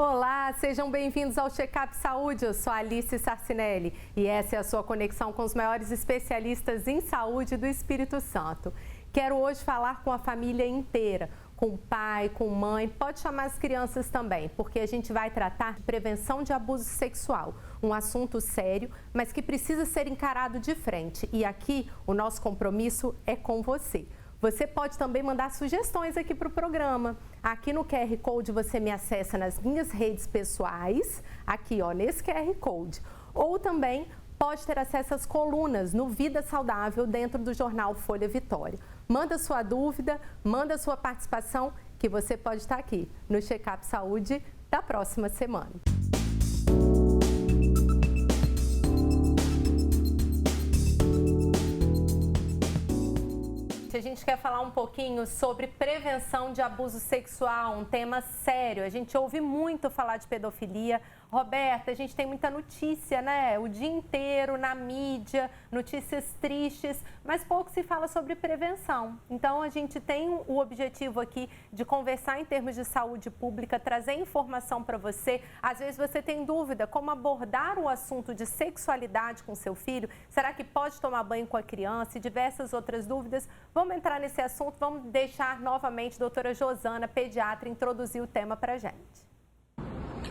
Olá, sejam bem-vindos ao Check-up Saúde. Eu sou Alice Sarcinelli e essa é a sua conexão com os maiores especialistas em saúde do Espírito Santo. Quero hoje falar com a família inteira, com pai, com mãe, pode chamar as crianças também, porque a gente vai tratar de prevenção de abuso sexual, um assunto sério, mas que precisa ser encarado de frente. E aqui o nosso compromisso é com você. Você pode também mandar sugestões aqui para o programa. Aqui no QR Code você me acessa nas minhas redes pessoais, aqui ó, nesse QR Code. Ou também pode ter acesso às colunas no Vida Saudável dentro do jornal Folha Vitória. Manda sua dúvida, manda sua participação, que você pode estar aqui no Check-up Saúde da próxima semana. A gente quer falar um pouquinho sobre prevenção de abuso sexual, um tema sério. A gente ouve muito falar de pedofilia. Roberta, a gente tem muita notícia, né? O dia inteiro na mídia, notícias tristes, mas pouco se fala sobre prevenção. Então, a gente tem o objetivo aqui de conversar em termos de saúde pública, trazer informação para você. Às vezes você tem dúvida como abordar o assunto de sexualidade com seu filho. Será que pode tomar banho com a criança? E diversas outras dúvidas. Vamos entrar nesse assunto, vamos deixar novamente a doutora Josana, pediatra, introduzir o tema para a gente.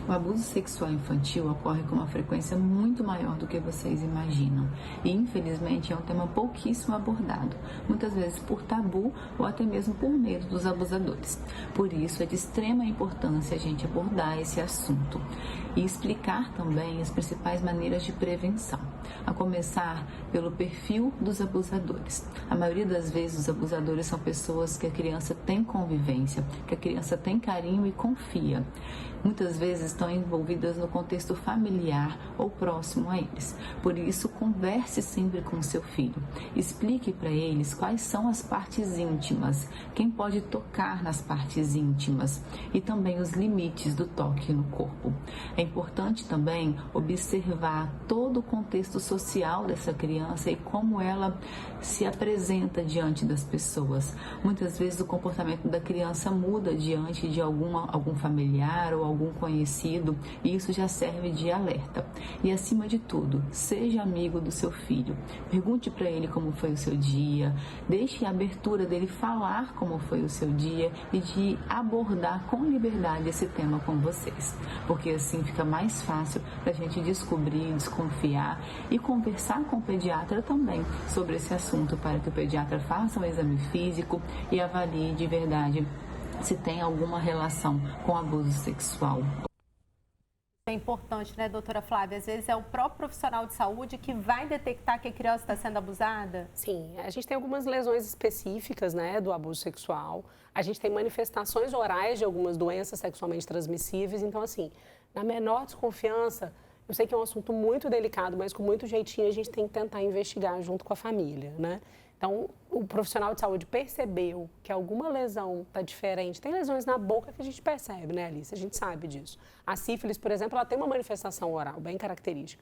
O abuso sexual infantil ocorre com uma frequência muito maior do que vocês imaginam e, infelizmente, é um tema pouquíssimo abordado, muitas vezes por tabu ou até mesmo por medo dos abusadores. Por isso, é de extrema importância a gente abordar esse assunto e explicar também as principais maneiras de prevenção, a começar pelo perfil dos abusadores. A maioria das vezes, os abusadores são pessoas que a criança tem convivência, que a criança tem carinho e confia. Muitas vezes estão envolvidas no contexto familiar ou próximo a eles. Por isso, converse sempre com seu filho. Explique para eles quais são as partes íntimas, quem pode tocar nas partes íntimas e também os limites do toque no corpo. É importante também observar todo o contexto social dessa criança e como ela se apresenta diante das pessoas. Muitas vezes o comportamento da criança muda diante de algum familiar ou algum conhecido, e isso já serve de alerta. E acima de tudo, seja amigo do seu filho. Pergunte para ele como foi o seu dia, deixe a abertura dele falar como foi o seu dia e de abordar com liberdade esse tema com vocês, porque assim fica mais fácil para a gente descobrir, desconfiar e conversar com o pediatra também sobre esse assunto, para que o pediatra faça um exame físico e avalie de verdade se tem alguma relação com abuso sexual. É importante, né, doutora Flávia? Às vezes é o próprio profissional de saúde que vai detectar que a criança está sendo abusada? Sim, a gente tem algumas lesões específicas, né, do abuso sexual. A gente tem manifestações orais de algumas doenças sexualmente transmissíveis. Então, assim, na menor desconfiança, eu sei que é um assunto muito delicado, mas com muito jeitinho a gente tem que tentar investigar junto com a família, né? Então, o profissional de saúde percebeu que alguma lesão está diferente. Tem lesões na boca que a gente percebe, né, Alice? A gente sabe disso. A sífilis, por exemplo, ela tem uma manifestação oral bem característica.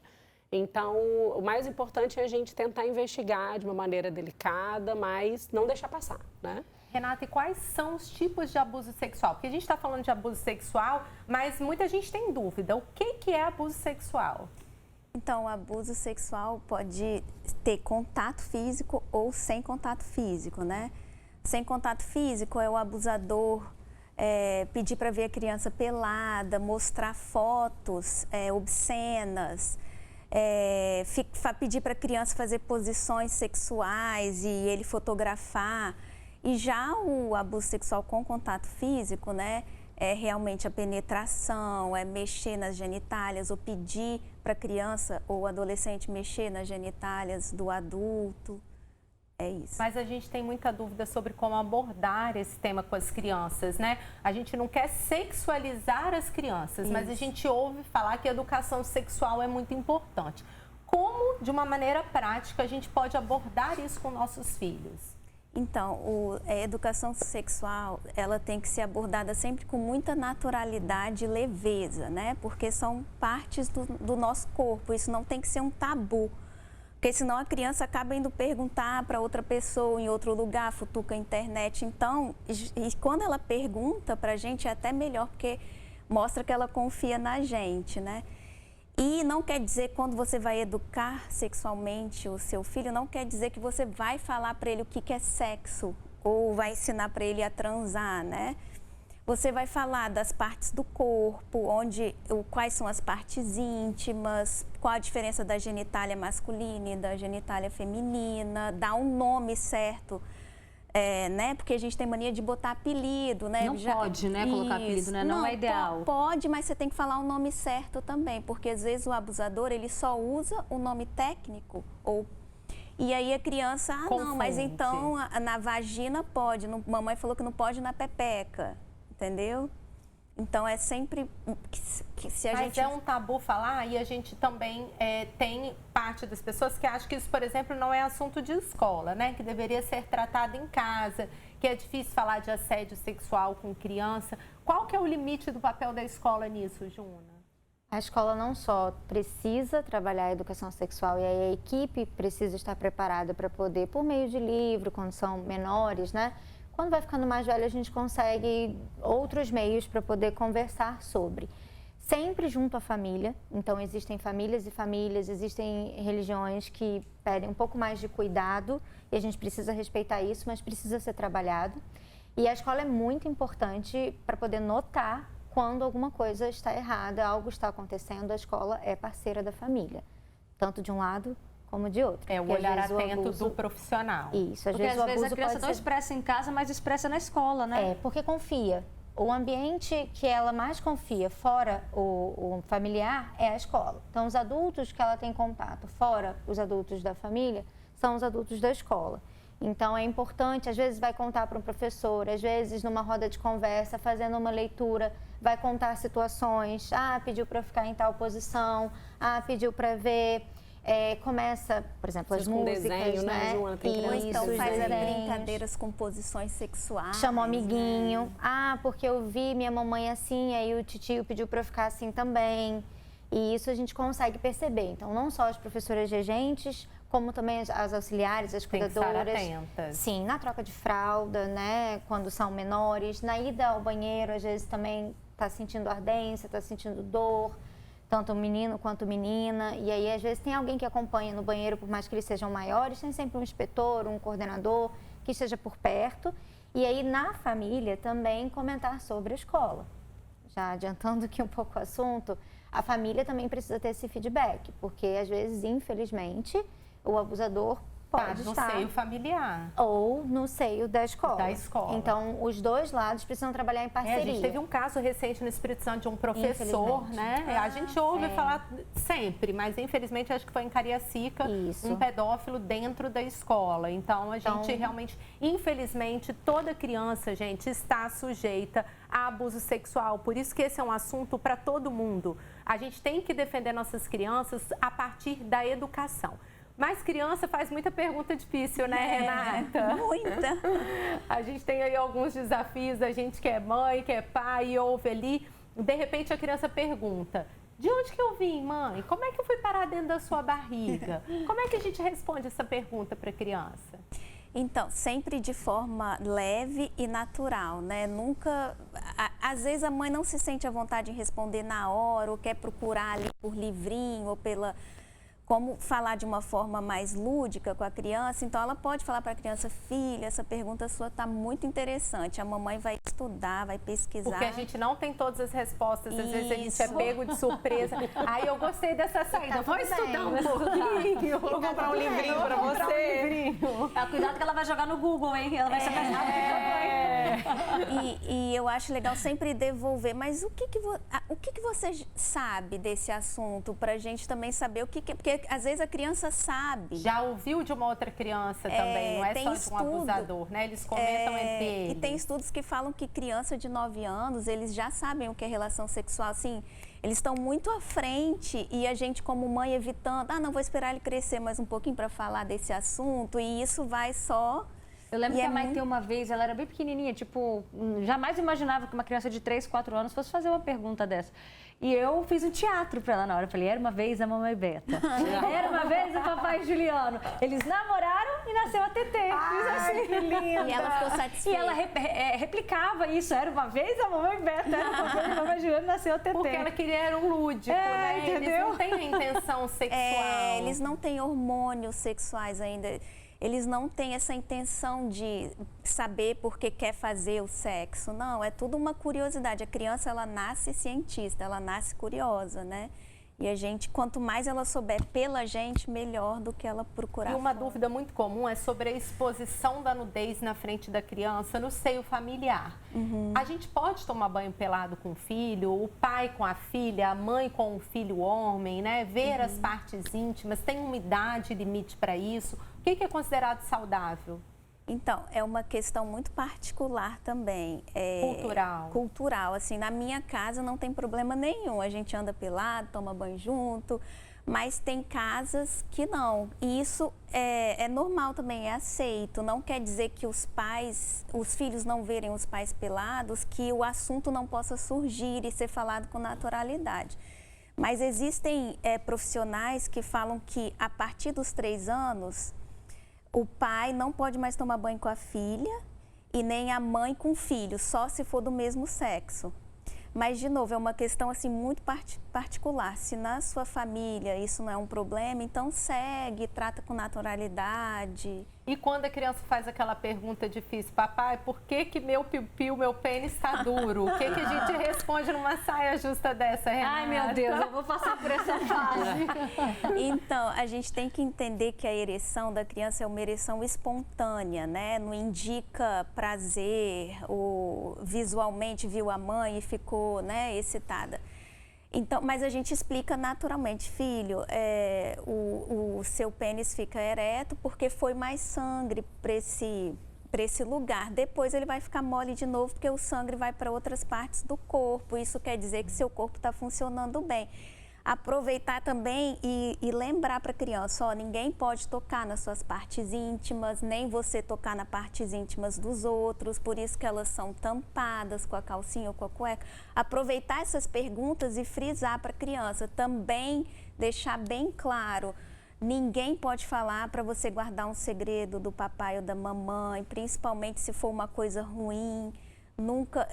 Então, o mais importante é a gente tentar investigar de uma maneira delicada, mas não deixar passar, né? Renata, e quais são os tipos de abuso sexual? Porque a gente está falando de abuso sexual, mas muita gente tem dúvida. O que é abuso sexual? Então, o abuso sexual pode ter contato físico ou sem contato físico, né? Sem contato físico é o abusador pedir para ver a criança pelada, mostrar fotos obscenas, pedir para a criança fazer posições sexuais e ele fotografar. E já o abuso sexual com contato físico, né? É realmente a penetração, é mexer nas genitálias ou pedir para a criança ou adolescente mexer nas genitálias do adulto. É isso. Mas a gente tem muita dúvida sobre como abordar esse tema com as crianças, né? A gente não quer sexualizar as crianças, isso, mas a gente ouve falar que a educação sexual é muito importante. Como, de uma maneira prática, a gente pode abordar isso com nossos filhos? Então, a educação sexual, ela tem que ser abordada sempre com muita naturalidade e leveza, né? Porque são partes do nosso corpo, isso não tem que ser um tabu. Porque senão a criança acaba indo perguntar para outra pessoa em outro lugar, futuca a internet. Então, e quando ela pergunta para a gente é até melhor, porque mostra que ela confia na gente, né? E não quer dizer, quando você vai educar sexualmente o seu filho, não quer dizer que você vai falar para ele o que é sexo ou vai ensinar para ele a transar, né? Você vai falar das partes do corpo, quais são as partes íntimas, qual a diferença da genitália masculina e da genitália feminina, dar um nome certo, né? Porque a gente tem mania de botar apelido, né? Não pode, né, colocar apelido, né? Não é ideal. Pode, mas você tem que falar o nome certo também, porque às vezes o abusador, ele só usa o nome técnico e aí a criança, não, mas então na vagina pode, mamãe falou que não pode na pepeca. Entendeu? Então, é sempre que se a Mas gente... é um tabu falar e a gente também tem parte das pessoas que acham que isso, por exemplo, não é assunto de escola, né? Que deveria ser tratado em casa, que é difícil falar de assédio sexual com criança. Qual que é o limite do papel da escola nisso, Juna? A escola não só precisa trabalhar a educação sexual e aí a equipe precisa estar preparada para poder, por meio de livro, quando são menores, né? Quando vai ficando mais velho, a gente consegue outros meios para poder conversar sobre. Sempre junto à família, então existem famílias e famílias, existem religiões que pedem um pouco mais de cuidado e a gente precisa respeitar isso, mas precisa ser trabalhado. E a escola é muito importante para poder notar quando alguma coisa está errada, algo está acontecendo, a escola é parceira da família, tanto de um lado como de outro. É o olhar atento do profissional. Isso, às vezes a criança não expressa em casa, mas expressa na escola, né? É, porque confia. O ambiente que ela mais confia fora o familiar é a escola. Então, os adultos que ela tem contato fora os adultos da família são os adultos da escola. Então, é importante, às vezes vai contar para um professor, às vezes numa roda de conversa, fazendo uma leitura, vai contar situações. Pediu para ficar em tal posição, pediu para ver... começa, por exemplo, as músicas, desenho, né? Ou então faz brincadeiras com posições sexuais. Chama o amiguinho. Porque eu vi minha mamãe assim, aí o titio pediu para eu ficar assim também. E isso a gente consegue perceber. Então, não só as professoras regentes, como também as auxiliares, as cuidadoras. Tem que estar atentas. Sim, na troca de fralda, né? Quando são menores. Na ida ao banheiro, às vezes também está sentindo ardência, está sentindo dor. Tanto o menino quanto a menina, e aí às vezes tem alguém que acompanha no banheiro, por mais que eles sejam maiores, tem sempre um inspetor, um coordenador que esteja por perto, e aí na família também comentar sobre a escola. Já adiantando aqui um pouco o assunto, a família também precisa ter esse feedback, porque às vezes, infelizmente, o abusador pode no estar seio familiar. Ou no seio da escola. Da escola. Então, os dois lados precisam trabalhar em parceria. A gente teve um caso recente no Espírito Santo de um professor, né? A gente ouve falar sempre, mas infelizmente acho que foi em Cariacica, um pedófilo dentro da escola. Então, a gente realmente, infelizmente, toda criança, gente, está sujeita a abuso sexual. Por isso que esse é um assunto para todo mundo. A gente tem que defender nossas crianças a partir da educação. Mas criança faz muita pergunta difícil, né, Renata? Muita. A gente tem aí alguns desafios, a gente que é mãe, que é pai, ouve ali. De repente a criança pergunta, de onde que eu vim, mãe? Como é que eu fui parar dentro da sua barriga? Como é que a gente responde essa pergunta para a criança? Então, sempre de forma leve e natural, né? Nunca... Às vezes a mãe não se sente à vontade de responder na hora, ou quer procurar ali por livrinho, ou pela... como falar de uma forma mais lúdica com a criança, então ela pode falar para a criança, filha, essa pergunta sua está muito interessante, a mamãe vai estudar, vai pesquisar. Porque a gente não tem todas as respostas, às vezes a gente é pego de surpresa. Aí eu gostei dessa saída, vou estudar um pouquinho. Vou comprar um livrinho para você. Cuidado que ela vai jogar no Google, hein? Ela vai ser mais rápida. E eu acho legal sempre devolver, mas o que você sabe desse assunto, para a gente também saber o que... Porque às vezes a criança sabe. Já ouviu de uma outra criança também, não é só de um abusador, né? Eles comentam entre eles. E tem estudos que falam que criança de 9 anos, eles já sabem o que é relação sexual, assim, eles estão muito à frente e a gente como mãe evitando, não, vou esperar ele crescer mais um pouquinho para falar desse assunto e isso vai só... Eu lembro que a Maitê uma vez, ela era bem pequenininha, tipo, jamais imaginava que uma criança de 3, 4 anos fosse fazer uma pergunta dessa. E eu fiz um teatro para ela na hora. Eu falei, era uma vez a mamãe Beta. Era uma vez o papai Juliano. Eles namoraram e nasceu a Tetê. Fiz assim. Que linda! E ela ficou satisfeita. E ela replicava isso. Era uma vez a mamãe Beta, era uma vez o papai Juliano, nasceu a Tetê. Porque ela queria era um lúdico, né? Entendeu? Eles não têm a intenção sexual. Eles não têm hormônios sexuais ainda. Eles não têm essa intenção de saber por que quer fazer o sexo. Não, é tudo uma curiosidade. A criança, ela nasce cientista, ela nasce curiosa, né? E a gente, quanto mais ela souber pela gente, melhor do que ela procurar. E uma fora. dúvida muito comum é sobre a exposição da nudez na frente da criança no seio familiar. A gente pode tomar banho pelado com o filho, o pai com a filha, a mãe com o filho homem, né? Ver as partes íntimas, tem uma idade limite para isso? O que é considerado saudável? Então, é uma questão muito particular também. Cultural. Cultural, assim, na minha casa não tem problema nenhum. A gente anda pelado, toma banho junto, mas tem casas que não. E isso é normal também, é aceito. Não quer dizer que os filhos não verem os pais pelados, que o assunto não possa surgir e ser falado com naturalidade. Mas existem profissionais que falam que a partir dos 3 anos, o pai não pode mais tomar banho com a filha e nem a mãe com o filho, só se for do mesmo sexo. Mas, de novo, é uma questão assim, muito particular. Se na sua família isso não é um problema, então segue, trata com naturalidade. E quando a criança faz aquela pergunta difícil, papai, por que meu piu-piu, meu pênis está duro? O que a gente responde numa saia justa dessa, Renata? Ai, meu Deus, eu vou passar por essa fase. Então, a gente tem que entender que a ereção da criança é uma ereção espontânea, né? Não indica prazer, ou visualmente viu a mãe e ficou, né, excitada. Então, mas a gente explica naturalmente, filho, o seu pênis fica ereto porque foi mais sangue para esse lugar. Depois ele vai ficar mole de novo porque o sangue vai para outras partes do corpo. Isso quer dizer que seu corpo está funcionando bem. Aproveitar também e lembrar para a criança, ó, ninguém pode tocar nas suas partes íntimas, nem você tocar nas partes íntimas dos outros, por isso que elas são tampadas com a calcinha ou com a cueca. Aproveitar essas perguntas e frisar para a criança, também deixar bem claro, ninguém pode falar para você guardar um segredo do papai ou da mamãe, principalmente se for uma coisa ruim, nunca...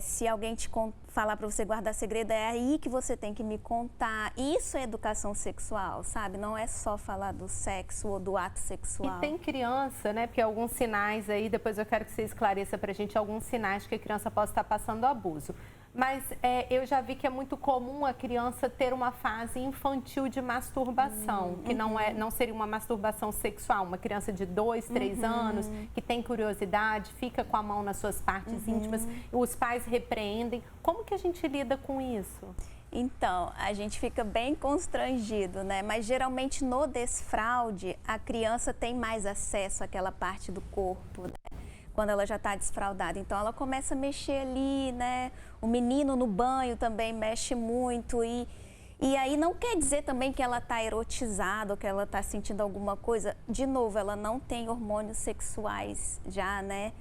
se alguém te falar para você guardar segredo, é aí que você tem que me contar. Isso é educação sexual, sabe? Não é só falar do sexo ou do ato sexual. E tem criança, né? Porque alguns sinais aí, depois eu quero que você esclareça pra gente alguns sinais que a criança possa estar passando abuso. Mas eu já vi que é muito comum a criança ter uma fase infantil de masturbação, que não seria uma masturbação sexual. Uma criança de 2, 3 anos, que tem curiosidade, fica com a mão nas suas partes íntimas, os pais repreendem. Como que a gente lida com isso? Então, a gente fica bem constrangido, né? Mas geralmente no desfraude, a criança tem mais acesso àquela parte do corpo, né? Quando ela já está desfraldada. Então, ela começa a mexer ali, né? O menino no banho também mexe muito e aí não quer dizer também que ela está erotizada ou que ela está sentindo alguma coisa. De novo, ela não tem hormônios sexuais já, né?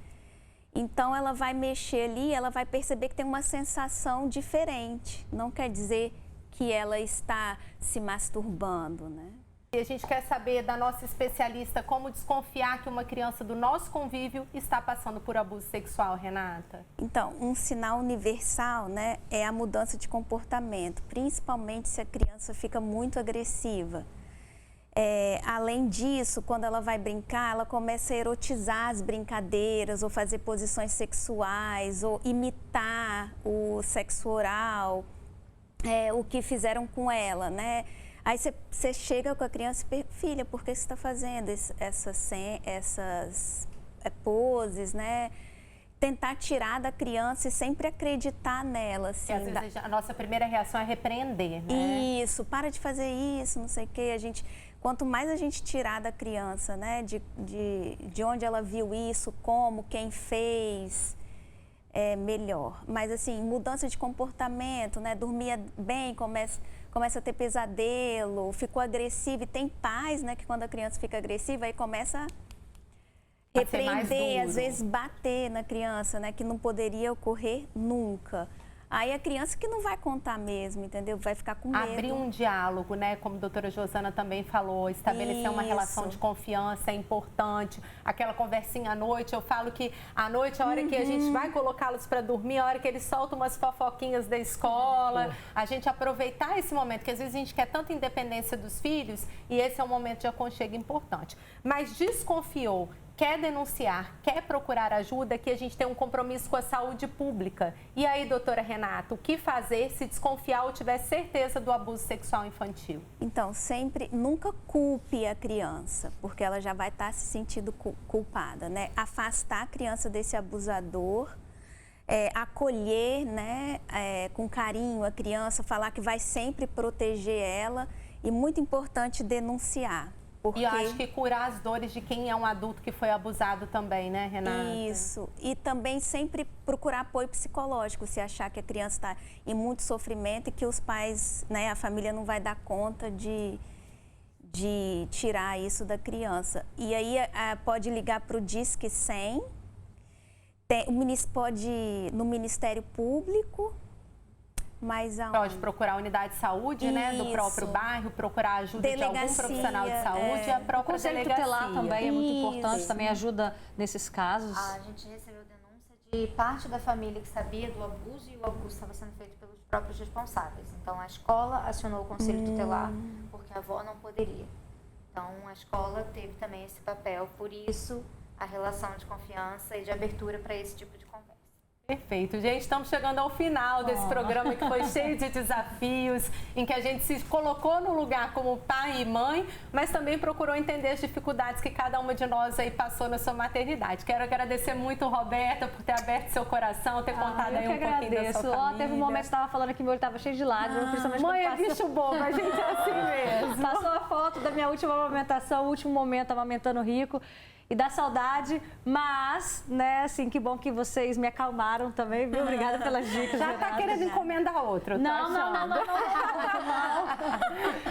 Então, ela vai mexer ali, ela vai perceber que tem uma sensação diferente. Não quer dizer que ela está se masturbando, né? E a gente quer saber da nossa especialista como desconfiar que uma criança do nosso convívio está passando por abuso sexual, Renata. Então, um sinal universal, né, é a mudança de comportamento, principalmente se a criança fica muito agressiva. Além disso, quando ela vai brincar, ela começa a erotizar as brincadeiras, ou fazer posições sexuais, ou imitar o sexo oral, o que fizeram com ela, né? Aí você chega com a criança e pergunta, filha, por que você está fazendo essas poses, né? Tentar tirar da criança e sempre acreditar nela. Assim, às vezes a nossa primeira reação é repreender, né? Isso, para de fazer isso, não sei o quê. Quanto mais a gente tirar da criança, né? De onde ela viu isso, como, quem fez, melhor. Mas assim, mudança de comportamento, né? Dormia bem, começa a ter pesadelo, ficou agressivo. E tem pais, né, que quando a criança fica agressiva, aí começa a repreender, às vezes bater na criança, né, que não poderia ocorrer nunca. Aí a criança que não vai contar mesmo, entendeu? Vai ficar com medo. Abrir um diálogo, né? Como a doutora Josana também falou, estabelecer uma relação de confiança é importante. Aquela conversinha à noite, eu falo que à noite, a hora que a gente vai colocá-los para dormir, a hora que eles soltam umas fofoquinhas da escola, a gente aproveitar esse momento, que às vezes a gente quer tanta independência dos filhos e esse é um momento de aconchego importante. Mas desconfiou, quer denunciar, quer procurar ajuda, que a gente tem um compromisso com a saúde pública. E aí, doutora Renata, o que fazer se desconfiar ou tiver certeza do abuso sexual infantil? Então, nunca culpe a criança, porque ela já vai estar se sentindo culpada, né? Afastar a criança desse abusador, acolher, né, com carinho a criança, falar que vai sempre proteger ela e, muito importante, denunciar. Porque... E eu acho que curar as dores de quem é um adulto que foi abusado também, né, Renata? Isso. E também sempre procurar apoio psicológico, se achar que a criança está em muito sofrimento e que os pais, né, a família não vai dar conta de tirar isso da criança. E aí pode ligar para o Disque 100, pode ir no Ministério Público. Pode procurar a unidade de saúde, né, do próprio bairro, procurar ajuda de algum profissional de saúde, a própria delegacia. O conselho tutelar também é muito importante, também ajuda nesses casos. A gente recebeu denúncia de parte da família que sabia do abuso e o abuso estava sendo feito pelos próprios responsáveis. Então, a escola acionou o conselho tutelar porque a avó não poderia. Então, a escola teve também esse papel, por isso a relação de confiança e de abertura para esse tipo de conversa. Perfeito. Gente, estamos chegando ao final desse programa que foi cheio de desafios, em que a gente se colocou no lugar como pai e mãe, mas também procurou entender as dificuldades que cada uma de nós aí passou na sua maternidade. Quero agradecer muito, Roberta, por ter aberto seu coração, ter contado aí um pouquinho da sua família. Teve um momento que estava falando que meu olho estava cheio de lágrimas, principalmente mãe é bicho bobo, a gente é assim mesmo. Passou a foto da minha última amamentação, o último momento amamentando o Rico. E dá saudade, mas, né, assim, que bom que vocês me acalmaram também, viu? Obrigada pelas dicas. Já tá querendo encomendar outro, não.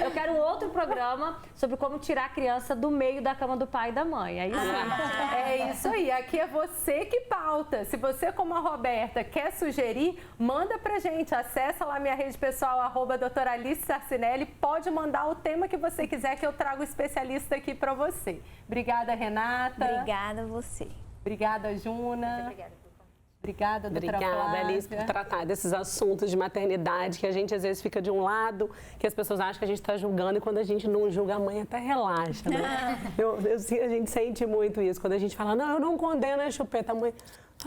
Eu quero um outro programa sobre como tirar a criança do meio da cama do pai e da mãe. Aí sim. É isso aí, aqui é você que pauta. Se você, como a Roberta, quer sugerir, manda pra gente. Acessa lá minha rede pessoal, @doutora Alice Sarcinelli. Pode mandar o tema que você quiser, que eu trago o especialista aqui pra você. Obrigada, Renata. Obrigada a você. Obrigada, Juna. Muito obrigada pelo convite. Obrigada, doutora Flávia. Obrigada, Alice, por tratar desses assuntos de maternidade, que a gente às vezes fica de um lado, que as pessoas acham que a gente está julgando, e quando a gente não julga, a mãe até relaxa, né? A gente sente muito isso, quando a gente fala, não, eu não condeno a chupeta, a mãe...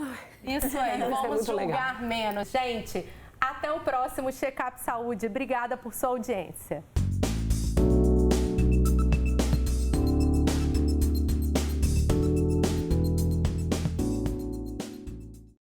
Ai, isso aí, vamos julgar legal. menos. Gente, até o próximo Check-up Saúde. Obrigada por sua audiência.